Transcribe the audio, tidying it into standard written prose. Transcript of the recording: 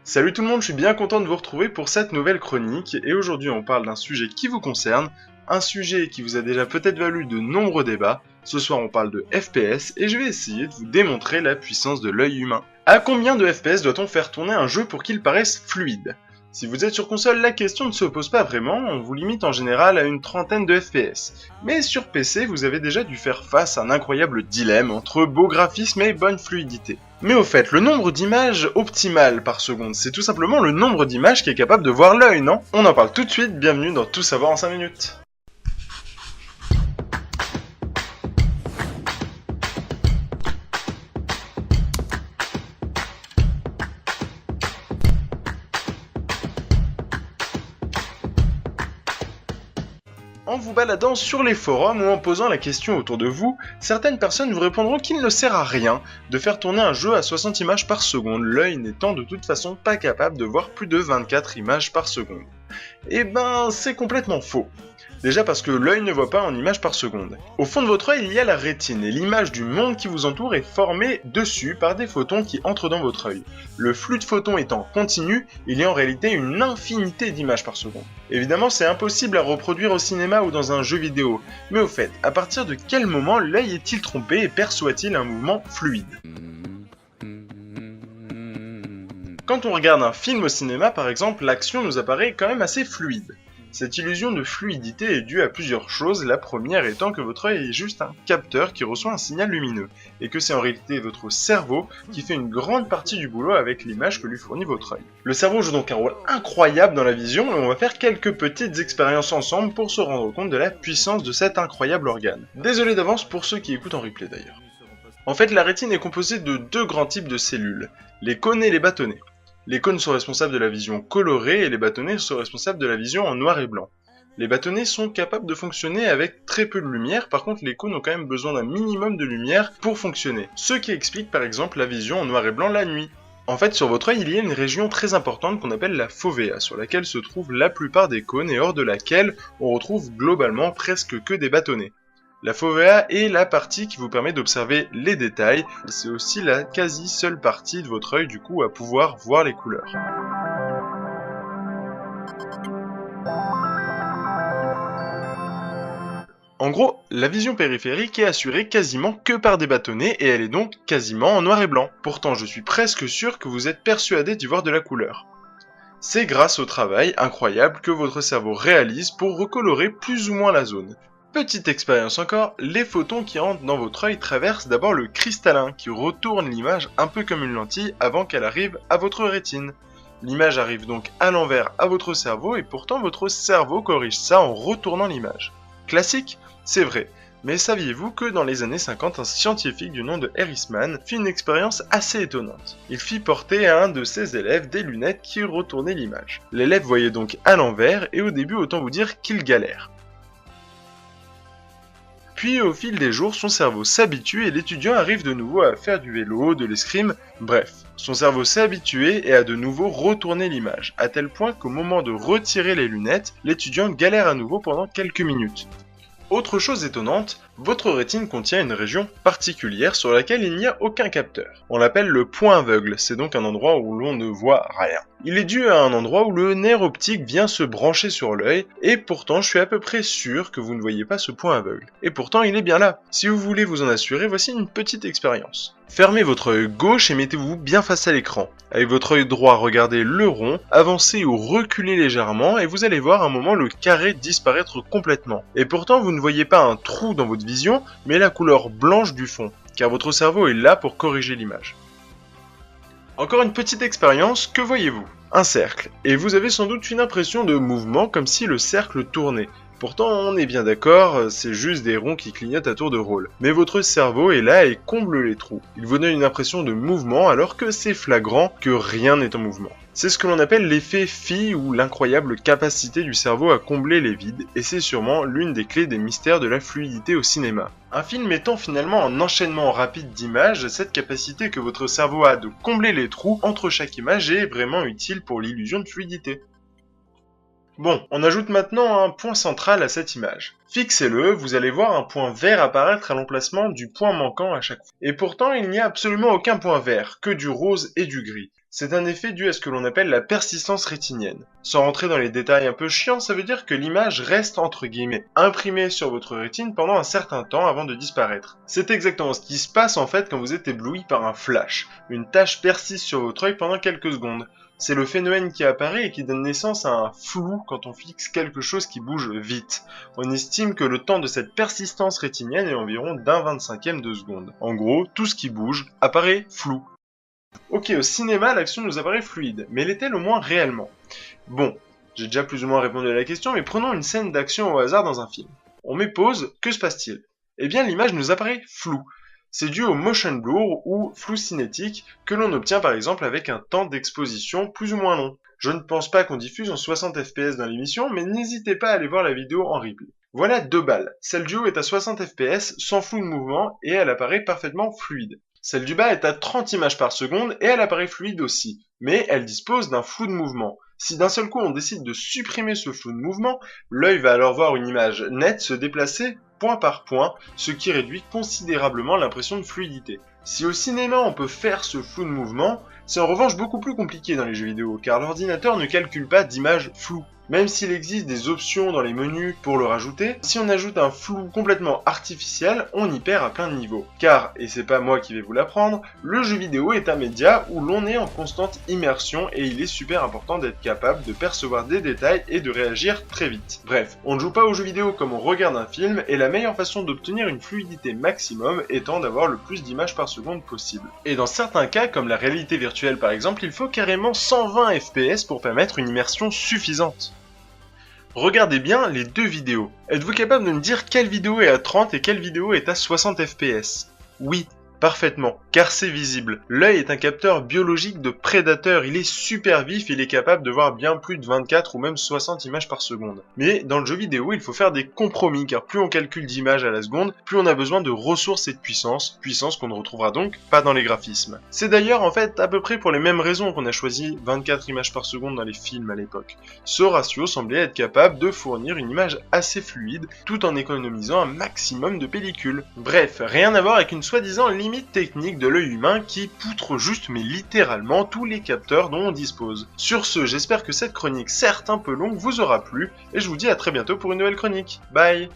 Salut tout le monde, je suis bien content de vous retrouver pour cette nouvelle chronique et aujourd'hui on parle d'un sujet qui vous concerne, un sujet qui vous a déjà peut-être valu de nombreux débats. Ce soir on parle de FPS et je vais essayer de vous démontrer la puissance de l'œil humain. À combien de FPS doit-on faire tourner un jeu pour qu'il paraisse fluide? Si vous êtes sur console, la question ne se pose pas vraiment, on vous limite en général à une trentaine de FPS. Mais sur PC, vous avez déjà dû faire face à un incroyable dilemme entre beau graphisme et bonne fluidité. Mais au fait, le nombre d'images optimales par seconde, c'est tout simplement le nombre d'images qui est capable de voir l'œil, non? On en parle tout de suite, bienvenue dans Tout savoir en 5 minutes. En vous baladant sur les forums ou en posant la question autour de vous, certaines personnes vous répondront qu'il ne sert à rien de faire tourner un jeu à 60 images par seconde, l'œil n'étant de toute façon pas capable de voir plus de 24 images par seconde. Eh ben, c'est complètement faux. Déjà parce que l'œil ne voit pas en images par seconde. Au fond de votre œil, il y a la rétine, et l'image du monde qui vous entoure est formée dessus par des photons qui entrent dans votre œil. Le flux de photons étant continu, il y a en réalité une infinité d'images par seconde. Évidemment, c'est impossible à reproduire au cinéma ou dans un jeu vidéo, mais au fait, à partir de quel moment l'œil est-il trompé et perçoit-il un mouvement fluide ? Quand on regarde un film au cinéma par exemple, l'action nous apparaît quand même assez fluide. Cette illusion de fluidité est due à plusieurs choses, la première étant que votre œil est juste un capteur qui reçoit un signal lumineux, et que c'est en réalité votre cerveau qui fait une grande partie du boulot avec l'image que lui fournit votre œil. Le cerveau joue donc un rôle incroyable dans la vision, et on va faire quelques petites expériences ensemble pour se rendre compte de la puissance de cet incroyable organe. Désolé d'avance pour ceux qui écoutent en replay d'ailleurs. En fait, la rétine est composée de deux grands types de cellules, les cônes et les bâtonnets. Les cônes sont responsables de la vision colorée et les bâtonnets sont responsables de la vision en noir et blanc. Les bâtonnets sont capables de fonctionner avec très peu de lumière, par contre les cônes ont quand même besoin d'un minimum de lumière pour fonctionner. Ce qui explique par exemple la vision en noir et blanc la nuit. En fait, sur votre œil, il y a une région très importante qu'on appelle la fovea, sur laquelle se trouvent la plupart des cônes et hors de laquelle on retrouve globalement presque que des bâtonnets. La fovea est la partie qui vous permet d'observer les détails, c'est aussi la quasi seule partie de votre œil du coup à pouvoir voir les couleurs. En gros, la vision périphérique est assurée quasiment que par des bâtonnets et elle est donc quasiment en noir et blanc. Pourtant, je suis presque sûr que vous êtes persuadé d'y voir de la couleur. C'est grâce au travail incroyable que votre cerveau réalise pour recolorer plus ou moins la zone. Petite expérience encore, les photons qui rentrent dans votre œil traversent d'abord le cristallin qui retourne l'image un peu comme une lentille avant qu'elle arrive à votre rétine. L'image arrive donc à l'envers à votre cerveau et pourtant votre cerveau corrige ça en retournant l'image. Classique ? C'est vrai. Mais saviez-vous que dans les années 50, un scientifique du nom de Harrisman fit une expérience assez étonnante. Il fit porter à un de ses élèves des lunettes qui retournaient l'image. L'élève voyait donc à l'envers et au début autant vous dire qu'il galère. Puis au fil des jours, son cerveau s'habitue et l'étudiant arrive de nouveau à faire du vélo, de l'escrime, bref. Son cerveau s'est habitué et a de nouveau retourné l'image, à tel point qu'au moment de retirer les lunettes, l'étudiant galère à nouveau pendant quelques minutes. Autre chose étonnante, votre rétine contient une région particulière sur laquelle il n'y a aucun capteur. On l'appelle le point aveugle, c'est donc un endroit où l'on ne voit rien. Il est dû à un endroit où le nerf optique vient se brancher sur l'œil, et pourtant je suis à peu près sûr que vous ne voyez pas ce point aveugle. Et pourtant il est bien là. Si vous voulez vous en assurer, voici une petite expérience. Fermez votre œil gauche et mettez-vous bien face à l'écran. Avec votre œil droit, regardez le rond, avancez ou reculez légèrement et vous allez voir un moment le carré disparaître complètement. Et pourtant vous ne voyez pas un trou dans votre vision, mais la couleur blanche du fond, car votre cerveau est là pour corriger l'image. Encore une petite expérience, que voyez-vous ? Un cercle, et vous avez sans doute une impression de mouvement comme si le cercle tournait. Pourtant, on est bien d'accord, c'est juste des ronds qui clignotent à tour de rôle. Mais votre cerveau est là et comble les trous. Il vous donne une impression de mouvement alors que c'est flagrant que rien n'est en mouvement. C'est ce que l'on appelle l'effet phi ou l'incroyable capacité du cerveau à combler les vides, et c'est sûrement l'une des clés des mystères de la fluidité au cinéma. Un film étant finalement un enchaînement rapide d'images, cette capacité que votre cerveau a de combler les trous entre chaque image est vraiment utile pour l'illusion de fluidité. Bon, on ajoute maintenant un point central à cette image. Fixez-le, vous allez voir un point vert apparaître à l'emplacement du point manquant à chaque fois. Et pourtant, il n'y a absolument aucun point vert, que du rose et du gris. C'est un effet dû à ce que l'on appelle la persistance rétinienne. Sans rentrer dans les détails un peu chiants, ça veut dire que l'image reste entre guillemets imprimée sur votre rétine pendant un certain temps avant de disparaître. C'est exactement ce qui se passe en fait quand vous êtes ébloui par un flash. Une tache persiste sur votre œil pendant quelques secondes. C'est le phénomène qui apparaît et qui donne naissance à un flou quand on fixe quelque chose qui bouge vite. On estime que le temps de cette persistance rétinienne est environ d'1/25e de seconde. En gros, tout ce qui bouge apparaît flou. Ok, au cinéma, l'action nous apparaît fluide, mais l'est-elle au moins réellement? Bon, j'ai déjà plus ou moins répondu à la question, mais prenons une scène d'action au hasard dans un film. On met pause, que se passe-t-il? Eh bien, l'image nous apparaît floue. C'est dû au motion blur ou flou cinétique que l'on obtient par exemple avec un temps d'exposition plus ou moins long. Je ne pense pas qu'on diffuse en 60 fps dans l'émission, mais n'hésitez pas à aller voir la vidéo en replay. Voilà 2 balles. Celle du haut est à 60 fps sans flou de mouvement et elle apparaît parfaitement fluide. Celle du bas est à 30 images par seconde et elle apparaît fluide aussi, mais elle dispose d'un flou de mouvement. Si d'un seul coup on décide de supprimer ce flou de mouvement, l'œil va alors voir une image nette se déplacer point par point, ce qui réduit considérablement l'impression de fluidité. Si au cinéma on peut faire ce flou de mouvement, c'est en revanche beaucoup plus compliqué dans les jeux vidéo, car l'ordinateur ne calcule pas d'images floues. Même s'il existe des options dans les menus pour le rajouter, si on ajoute un flou complètement artificiel, on y perd à plein de niveaux. Car, et c'est pas moi qui vais vous l'apprendre, le jeu vidéo est un média où l'on est en constante immersion et il est super important d'être capable de percevoir des détails et de réagir très vite. Bref, on ne joue pas aux jeux vidéo comme on regarde un film et la meilleure façon d'obtenir une fluidité maximum étant d'avoir le plus d'images par seconde possible. Et dans certains cas, comme la réalité virtuelle par exemple, il faut carrément 120 fps pour permettre une immersion suffisante. Regardez bien les deux vidéos. Êtes-vous capable de me dire quelle vidéo est à 30 et quelle vidéo est à 60 fps? Oui, parfaitement, car c'est visible. L'œil est un capteur biologique de prédateur, il est super vif, il est capable de voir bien plus de 24 ou même 60 images par seconde. Mais dans le jeu vidéo, il faut faire des compromis, car plus on calcule d'images à la seconde, plus on a besoin de ressources et de puissance qu'on ne retrouvera donc pas dans les graphismes. C'est d'ailleurs en fait à peu près pour les mêmes raisons qu'on a choisi 24 images par seconde dans les films à l'époque. Ce ratio semblait être capable de fournir une image assez fluide, tout en économisant un maximum de pellicule. Bref, rien à voir avec une soi-disant limite technique de l'œil humain qui poutre juste mais littéralement tous les capteurs dont on dispose. Sur ce, j'espère que cette chronique certes un peu longue vous aura plu et je vous dis à très bientôt pour une nouvelle chronique. Bye!